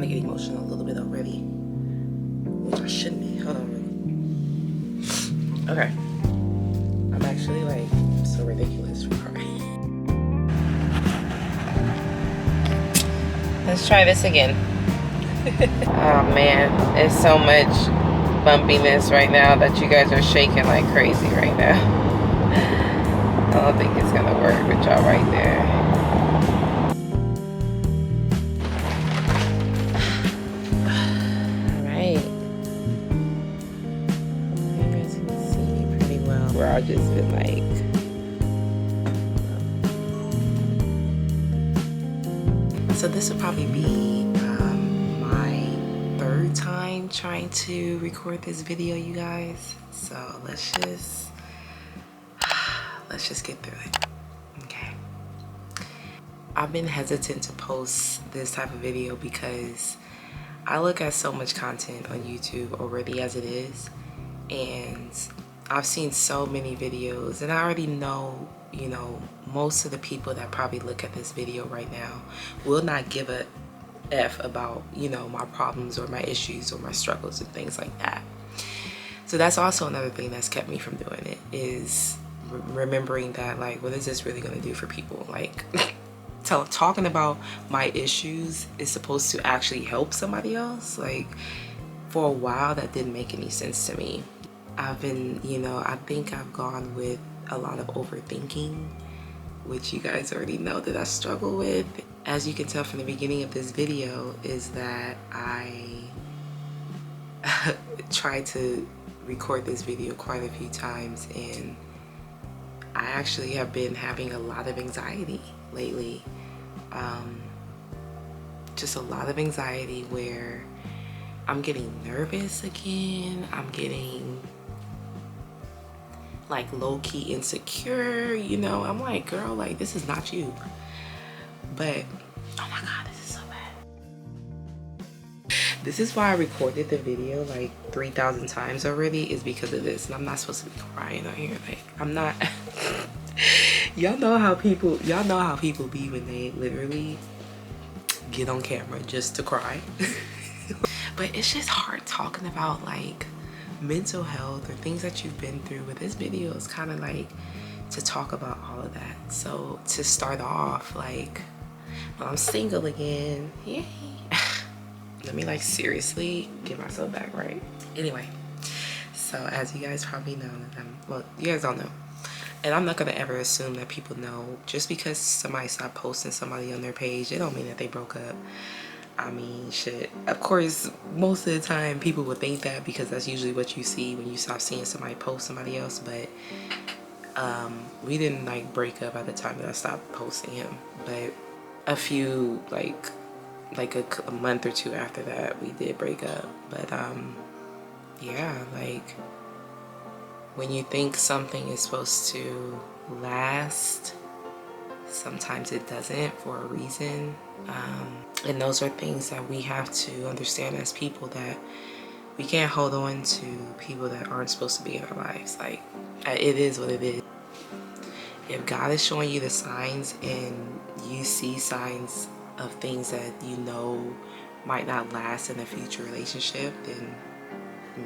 kind of get emotional a little bit already, which I shouldn't be. Hold on. Okay. I'm actually like so ridiculous for crying. Let's try this again. Oh man, it's so much bumpiness right now that you guys are shaking like crazy right now. I don't think it's gonna work with y'all right there. Alright. You guys can see me pretty well. Where I've just been like so this would probably be my third time trying to record this video, you guys. So let's just get through it. Okay. I've been hesitant to post this type of video because I look at so much content on YouTube already as it is, and I've seen so many videos, and I already know, you know, most of the people that probably look at this video right now will not give a F about, you know, my problems or my issues or my struggles and things like that. So that's also another thing that's kept me from doing it, is remembering that, like, what is this really going to do for people? Like, talking about my issues is supposed to actually help somebody else. Like, for a while that didn't make any sense to me. I've been, you know, I think I've gone with a lot of overthinking, which you guys already know that I struggle with. As you can tell from the beginning of this video, is that I tried to record this video quite a few times, and I actually have been having a lot of anxiety lately. Just a lot of anxiety where I'm getting nervous again. I'm getting like low-key insecure, you know. I'm like, girl, like, this is not you. But oh my god, this is so bad. This is why I recorded the video like 3,000 times already, is because of this. And I'm not supposed to be crying on here. Like, I'm not. y'all know how people be when they literally get on camera just to cry. But it's just hard talking about like mental health or things that you've been through. But this video is kind of like to talk about all of that. So to start off, like, well, I'm single again. Yay. Let me like seriously get myself back right. Anyway, so as you guys probably know, well, you guys all know, and I'm not gonna ever assume that people know. Just because somebody stopped posting somebody on their page, it don't mean that they broke up. I mean, shit. Of course, most of the time people would think that because that's usually what you see when you stop seeing somebody post somebody else. But we didn't like break up at the time that I stopped posting him. But a few like a month or two after that, we did break up. But yeah, like, when you think something is supposed to last, sometimes it doesn't, for a reason. And those are things that we have to understand as people, that we can't hold on to people that aren't supposed to be in our lives. Like, it is what it is. If God is showing you the signs and you see signs of things that you know might not last in a future relationship, then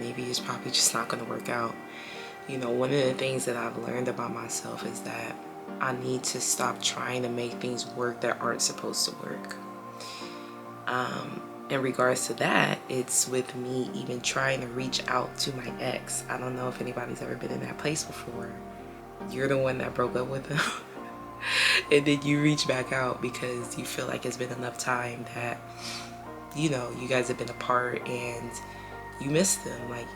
maybe it's probably just not going to work out. You know, one of the things that I've learned about myself is that I need to stop trying to make things work that aren't supposed to work. In regards to that, it's with me even trying to reach out to my ex. I don't know if anybody's ever been in that place before. You're the one that broke up with them. And then you reach back out because you feel like it's been enough time that, you know, you guys have been apart and you miss them, like,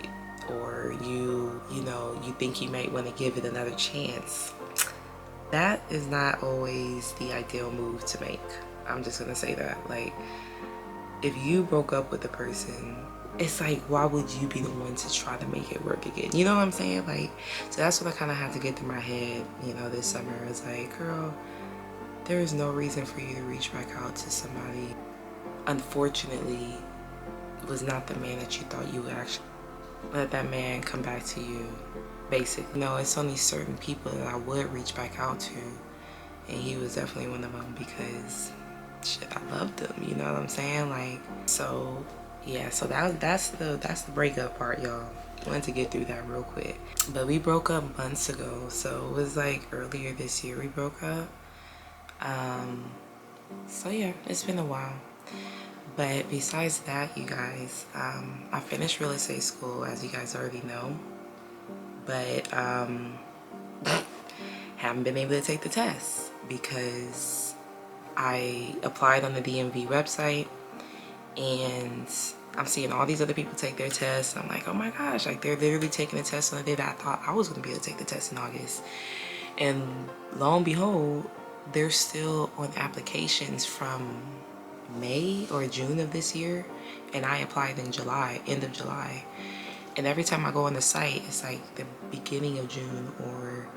or you know, you think you might want to give it another chance. That is not always the ideal move to make. I'm just gonna say that. Like, if you broke up with a person, it's like, why would you be the one to try to make it work again? You know what I'm saying? Like, so that's what I kind of had to get through my head, you know, this summer. It's like, girl, there is no reason for you to reach back out to somebody. Unfortunately, was not the man that you thought you would actually let that man come back to you. Basically, no, it's only certain people that I would reach back out to, and he was definitely one of them, because shit, I loved him, you know what I'm saying? Like, so yeah, so that's the breakup part, y'all. Wanted to get through that real quick. But we broke up months ago, so it was like earlier this year we broke up. So yeah, it's been a while. But besides that, you guys, I finished real estate school, as you guys already know. But haven't been able to take the test because I applied on the DMV website and I'm seeing all these other people take their tests. I'm like, oh my gosh, like they're literally taking a test on the day that I thought I was going to be able to take the test in August. And lo and behold, they're still on applications from May or June of this year, and I applied in July, end of July. And every time I go on the site, it's like the beginning of June or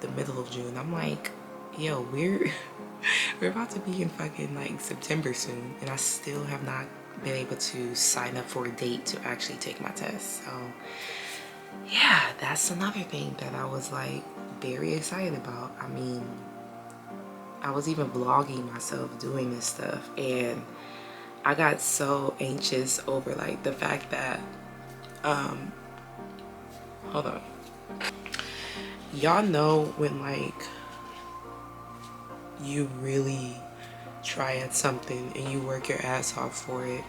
the middle of June. I'm like, yo, we're about to be in fucking like September soon, and I still have not been able to sign up for a date to actually take my test. So yeah, that's another thing that I was like very excited about. I mean, I was even vlogging myself doing this stuff, and I got so anxious over like the fact that hold on, y'all know when like you really try at something and you work your ass off for it,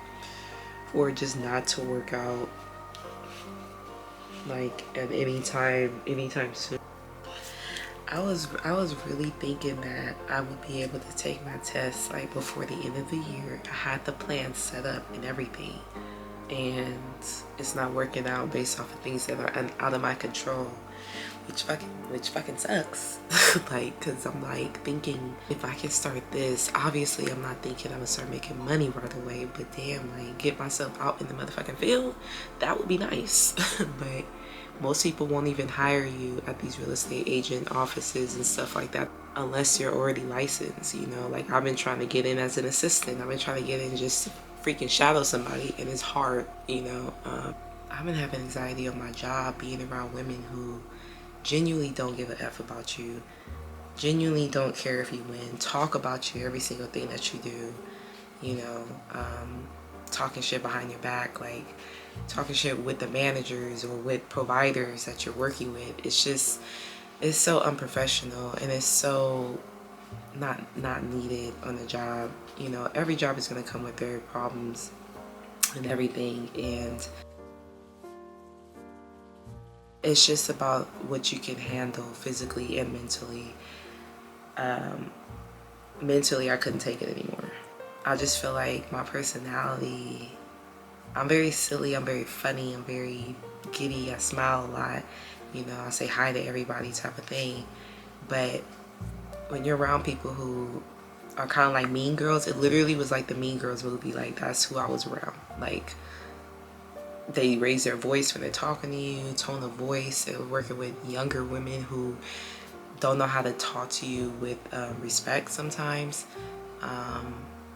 for it just not to work out like at any time soon. I was really thinking that I would be able to take my test like before the end of the year. I had the plan set up and everything, and it's not working out based off of things that are out of my control, which fucking sucks. Like, cause I'm like thinking if I can start this, obviously I'm not thinking I'm gonna start making money right away, but damn, like get myself out in the motherfucking field, that would be nice. But most people won't even hire you at these real estate agent offices and stuff like that unless you're already licensed, you know? Like, I've been trying to get in as an assistant. I've been trying to get in just to freaking shadow somebody, and it's hard, you know? I've been having anxiety on my job being around women who genuinely don't give a F about you, genuinely don't care if you win, talk about you every single thing that you do, you know? Talking shit behind your back, like talking shit with the managers or with providers that you're working with. It's just, it's so unprofessional, and it's so not needed on the job. You know, every job is going to come with their problems and everything, and it's just about what you can handle physically and mentally. Mentally, I couldn't take it anymore. I just feel like my personality, I'm very silly, I'm very funny, I'm very giddy, I smile a lot, you know, I say hi to everybody type of thing. But when you're around people who are kind of like Mean Girls, it literally was like the Mean Girls movie. Like, that's who I was around. Like, they raise their voice when they're talking to you, tone of voice. They're working with younger women who don't know how to talk to you with respect sometimes.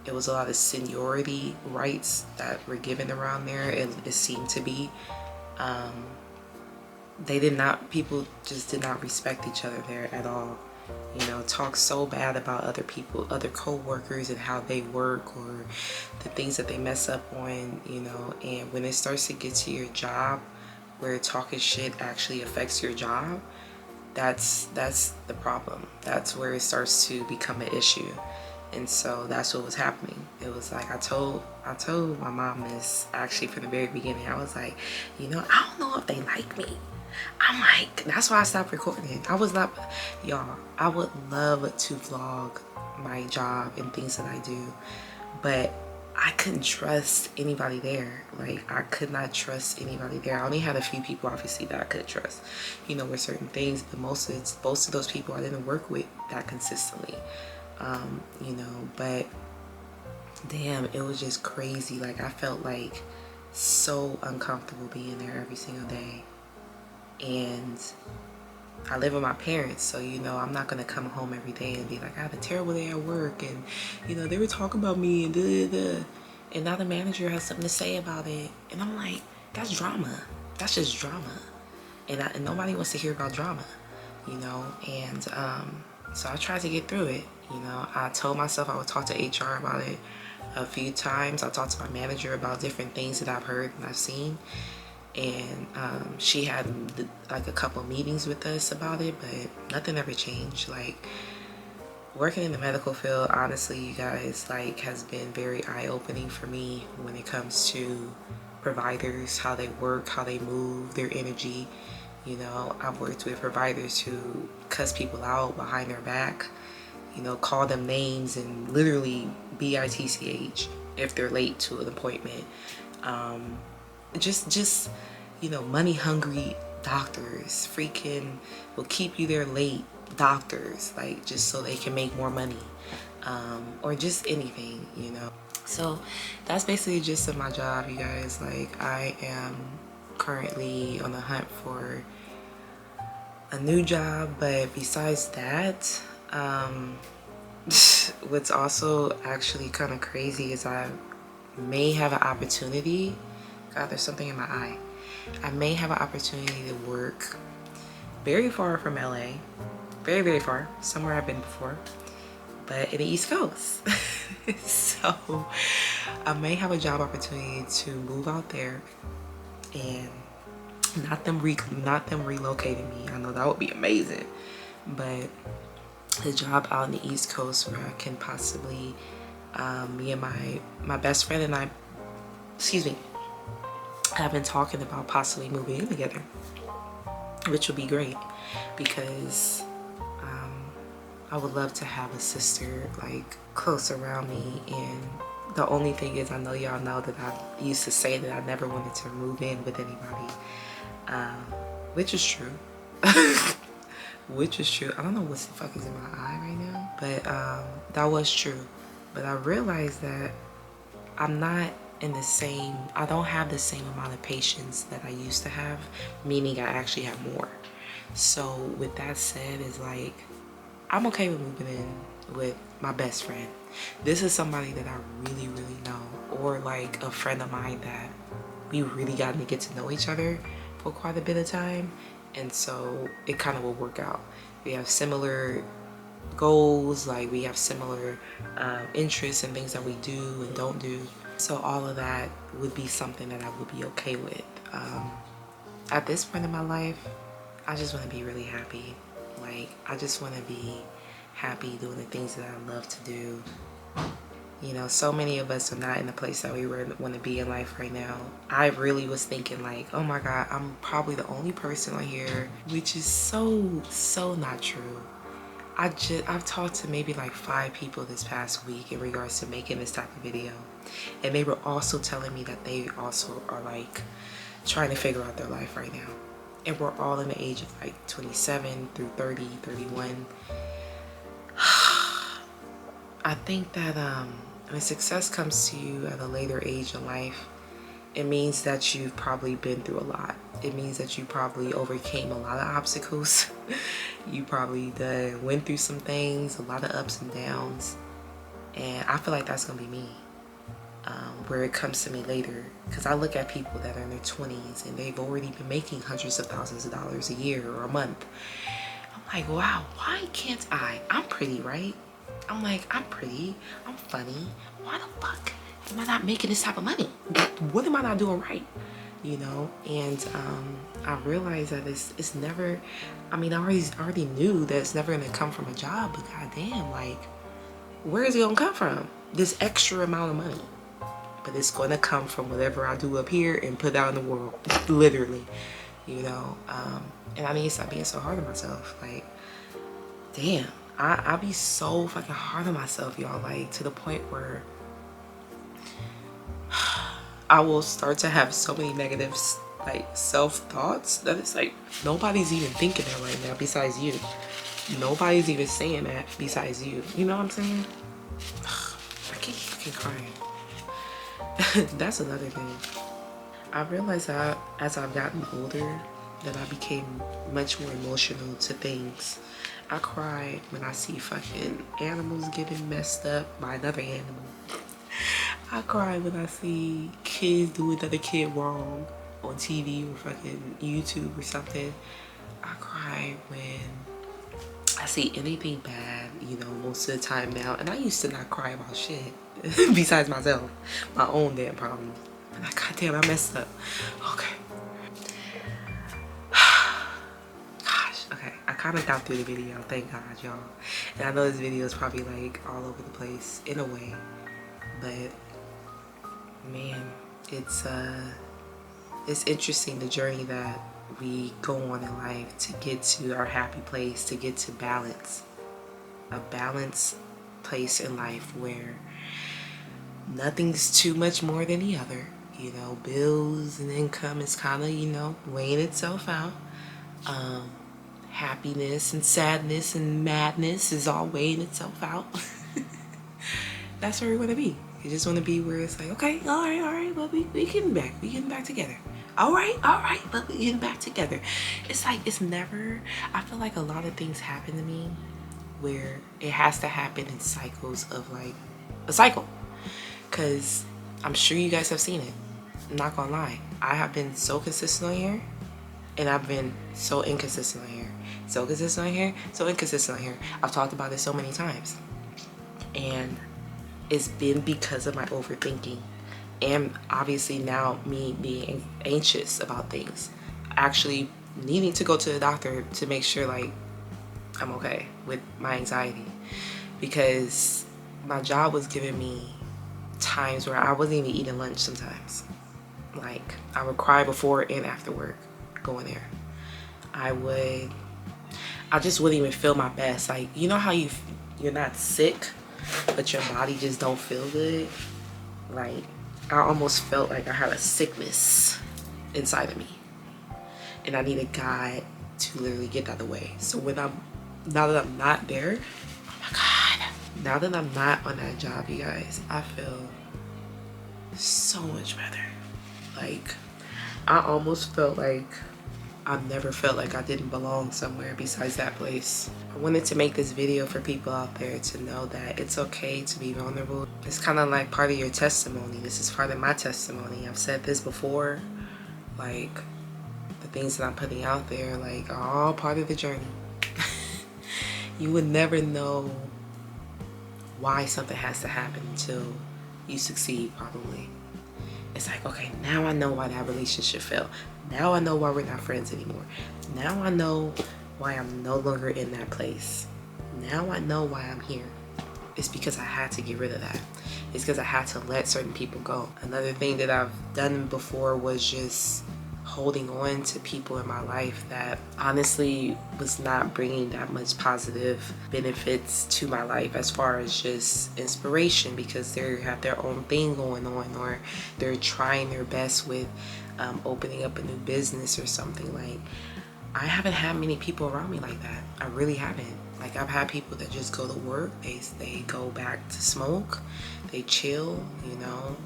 It was a lot of seniority rights that were given around there. It seemed to be. People just did not respect each other there at all. You know, talk so bad about other people, other co-workers, and how they work or the things that they mess up on, you know. And when it starts to get to your job, where talking shit actually affects your job, that's the problem. That's where it starts to become an issue. And so that's what was happening. It was like, I told my mom this actually from the very beginning. I was like, you know, I don't know if they like me. I'm like, that's why I stopped recording. I was not, y'all, I would love to vlog my job and things that I do, but I couldn't trust anybody there. Like, I could not trust anybody there. I only had a few people, obviously, that I could trust, you know, with certain things, but most of those people I didn't work with that consistently. You know, but damn, it was just crazy. Like, I felt like so uncomfortable being there every single day. And I live with my parents, so, you know, I'm not gonna come home every day and be like, I have a terrible day at work, and, you know, they were talking about me and and now the manager has something to say about it. And I'm like, that's drama. That's just drama. And nobody wants to hear about drama, you know. And So I tried to get through it. You know, I told myself I would talk to HR about it a few times. I talked to my manager about different things that I've heard and I've seen. And she had like a couple meetings with us about it, but nothing ever changed. Like, working in the medical field, honestly, you guys, like, has been very eye-opening for me when it comes to providers, how they work, how they move, their energy. You know, I've worked with providers who cuss people out behind their back, you know, call them names and literally BITCH if they're late to an appointment. Just, you know, money hungry doctors, freaking will keep you there late doctors, like, just so they can make more money, or just anything, you know. So that's basically just of my job, you guys. Like, I am currently on the hunt for a new job, but besides that, what's also actually kind of crazy is I may have an opportunity. God, there's something in my eye. I may have an opportunity to work very far from LA, very, very far, somewhere I've been before, but in the East Coast. So I may have a job opportunity to move out there, and not them relocating me. I know that would be amazing, but a job out in the East Coast where I can possibly, me and my best friend and I, have been talking about possibly moving in together, which would be great, because I would love to have a sister like close around me. And the only thing is, I know y'all know that I used to say that I never wanted to move in with anybody, which is true. Which is true. I don't know what the fuck is in my eye right now, but that was true. But I realized that I'm not in the same, I don't have the same amount of patience that I used to have, meaning I actually have more. So with that said, is like, I'm okay with moving in with my best friend. This is somebody that I really, really know, or like a friend of mine that we really got to get to know each other for quite a bit of time. And so it kind of will work out. We have similar goals, like we have similar interests and things that we do and don't do. So all of that would be something that I would be okay with. At this point in my life, I just want to be really happy. Like, I just want to be happy doing the things that I love to do. You know, so many of us are not in the place that we want to be in life right now. I really was thinking like, oh my God, I'm probably the only person on here, which is so not true. I've talked to maybe like 5 people this past week in regards to making this type of video. And they were also telling me that they also are like trying to figure out their life right now. And we're all in the age of like 27 through 30, 31. I think that when success comes to you at a later age in life, it means that you've probably been through a lot. It means that you probably overcame a lot of obstacles. You probably went through some things, a lot of ups and downs. And I feel like that's gonna be me, where it comes to me later. Because I look at people that are in their 20s and they've already been making hundreds of thousands of dollars a year or a month. I'm like, wow, why can't I? I'm pretty, right? I'm like, I'm pretty, I'm funny. Why the fuck am I not making this type of money? What am I not doing right? You know? And I realized that it's never, I mean, I already knew that it's never gonna come from a job, but goddamn, like, where is it gonna come from? This extra amount of money. But it's gonna come from whatever I do up here and put out in the world, literally, you know? And I need to stop being so hard on myself. Like, damn. I be so fucking hard on myself, y'all, like to the point where I will start to have so many negative like self-thoughts that it's like nobody's even thinking that right now besides you. Nobody's even saying that besides you. You know what I'm saying? I keep fucking crying. That's another thing. I realized that as I've gotten older that I became much more emotional to things. I cry when I see fucking animals getting messed up by another animal. I cry when I see kids do another kid wrong on TV or fucking YouTube or something. I cry when I see anything bad, you know, most of the time now. And I used to not cry about shit besides myself, my own damn problems. And I, goddamn, I messed up. Okay. Gosh, okay. I kind of got through the video, thank God, y'all. And I know this video is probably like all over the place in a way, but man, it's interesting, the journey that we go on in life to get to our happy place, to get to balance, a balanced place in life where nothing's too much more than the other. You know, bills and income is kind of, you know, weighing itself out. Happiness and sadness and madness is all weighing itself out. That's where we want to be. You just want to be where it's like, okay, all right, but we getting back together. All right, but we getting back together. It's like, it's never, I feel like a lot of things happen to me where it has to happen in cycles of like a cycle. Cause I'm sure you guys have seen it. I'm not gonna lie. I have been so consistent on here, and I've been so inconsistent on here. So consistent on here, so inconsistent on here. I've talked about it so many times. And it's been because of my overthinking. And obviously now me being anxious about things. Actually needing to go to the doctor to make sure like I'm okay with my anxiety. Because my job was giving me times where I wasn't even eating lunch sometimes. Like, I would cry before and after work going there. I just wouldn't even feel my best. Like, you know how you're not sick, but your body just don't feel good? Like, I almost felt like I had a sickness inside of me. And I needed God to literally get that away. So now that I'm not there, oh my God. Now that I'm not on that job, you guys, I feel so much better. Like, I almost felt like I've never felt like I didn't belong somewhere besides that place. I wanted to make this video for people out there to know that it's okay to be vulnerable. It's kind of like part of your testimony. This is part of my testimony. I've said this before. Like, the things that I'm putting out there, like, are all part of the journey. You would never know why something has to happen until you succeed, probably. It's like, okay, now I know why that relationship failed. Now I know why we're not friends anymore. Now I know why I'm no longer in that place. Now I know why I'm here. It's because I had to get rid of that. It's because I had to let certain people go. Another thing that I've done before was just holding on to people in my life that honestly was not bringing that much positive benefits to my life as far as just inspiration, because they have their own thing going on, or they're trying their best with opening up a new business or something. Like, I haven't had many people around me like that. I really haven't. Like, I've had people that just go to work, they go back to smoke, they chill, you know,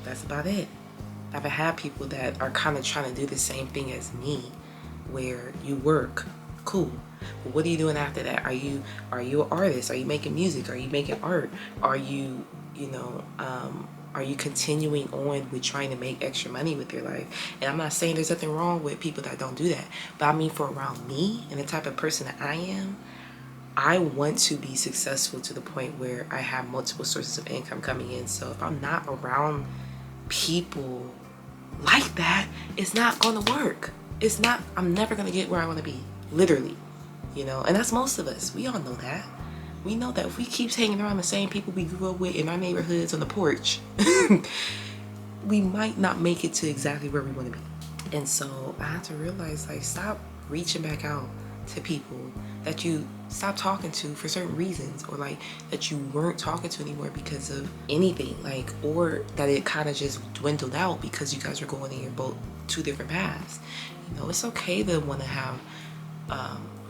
that's about it. I've had people that are kind of trying to do the same thing as me, where you work, cool, but what are you doing after that? Are you an artist? Are you making music? Are you making art? Are you, you know, are you continuing on with trying to make extra money with your life? And I'm not saying there's nothing wrong with people that don't do that, but I mean, for around me and the type of person that I am, I want to be successful to the point where I have multiple sources of income coming in. So if I'm not around people like that, it's not gonna work. It's not, I'm never gonna get where I want to be, literally, you know. And that's most of us. We all know that. We know that if we keep hanging around the same people we grew up with in our neighborhoods on the porch, we might not make it to exactly where we want to be. And so I had to realize, like, stop reaching back out to people that you stopped talking to for certain reasons, or like that you weren't talking to anymore because of anything, like, or that it kind of just dwindled out because you guys are going in your both two different paths. You know, it's okay to want to have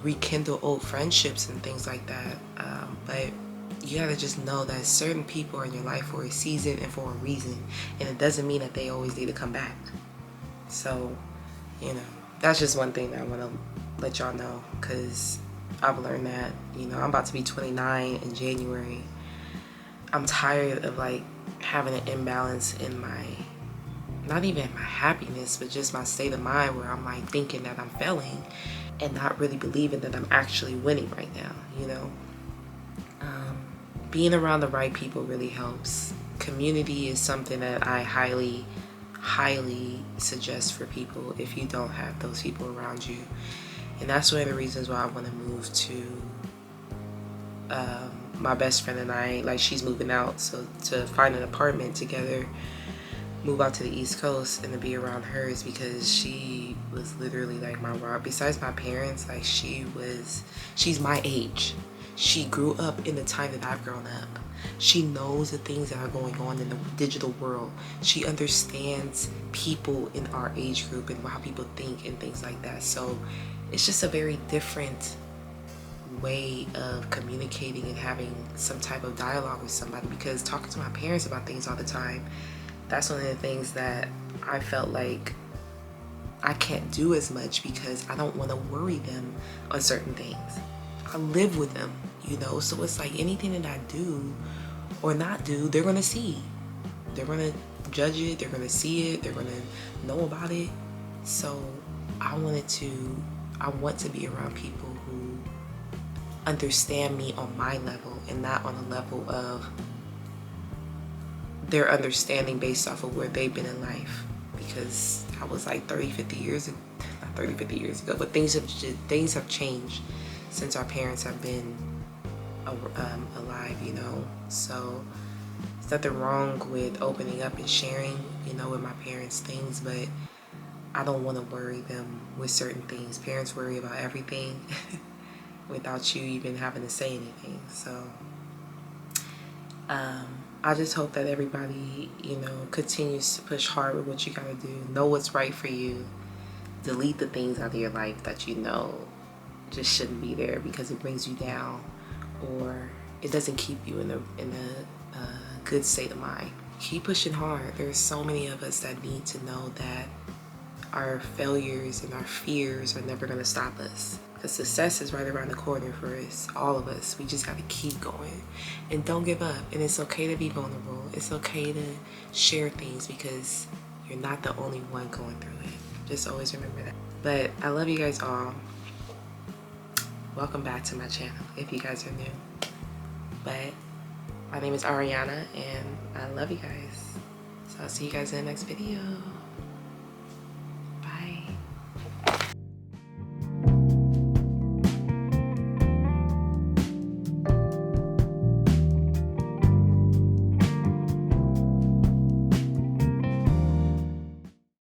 rekindle old friendships and things like that, but you gotta just know that certain people are in your life for a season and for a reason, and it doesn't mean that they always need to come back. So, you know, that's just one thing that I want to let y'all know, because I've learned that, you know, I'm about to be 29 in January. I'm tired of like having an imbalance in my, not even my happiness, but just my state of mind, where I'm like thinking that I'm failing and not really believing that I'm actually winning right now, you know. Being around the right people really helps. Community is something that I highly suggest for people if you don't have those people around you. And that's one of the reasons why I want to move to my best friend and I, like, she's moving out, so to find an apartment together, move out to the East Coast, and to be around her is because she was literally like my rock. Besides my parents, like, she's my age. She grew up in the time that I've grown up. She knows the things that are going on in the digital world. She understands people in our age group and how people think and things like that. So it's just a very different way of communicating and having some type of dialogue with somebody, because talking to my parents about things all the time, that's one of the things that I felt like I can't do as much because I don't want to worry them on certain things. I live with them, you know, so it's like anything that I do or not do, they're gonna see. They're gonna judge it, they're gonna see it, they're gonna know about it. So I want to be around people who understand me on my level and not on a level of their understanding based off of where they've been in life. Because I was like 50 years ago, but things have changed since our parents have been alive, you know. So there's nothing wrong with opening up and sharing, you know, with my parents things, but I don't want to worry them with certain things. Parents worry about everything without you even having to say anything. So I just hope that everybody, you know, continues to push hard with what you gotta do. Know what's right for you. Delete the things out of your life that you know just shouldn't be there because it brings you down or it doesn't keep you in a good state of mind. Keep pushing hard. There's so many of us that need to know that our failures and our fears are never going to stop us. Because success is right around the corner for us, all of us. We just got to keep going and don't give up. And it's okay to be vulnerable. It's okay to share things because you're not the only one going through it. Just always remember that. But I love you guys all. Welcome back to my channel if you guys are new. But my name is Ariana and I love you guys. So I'll see you guys in the next video.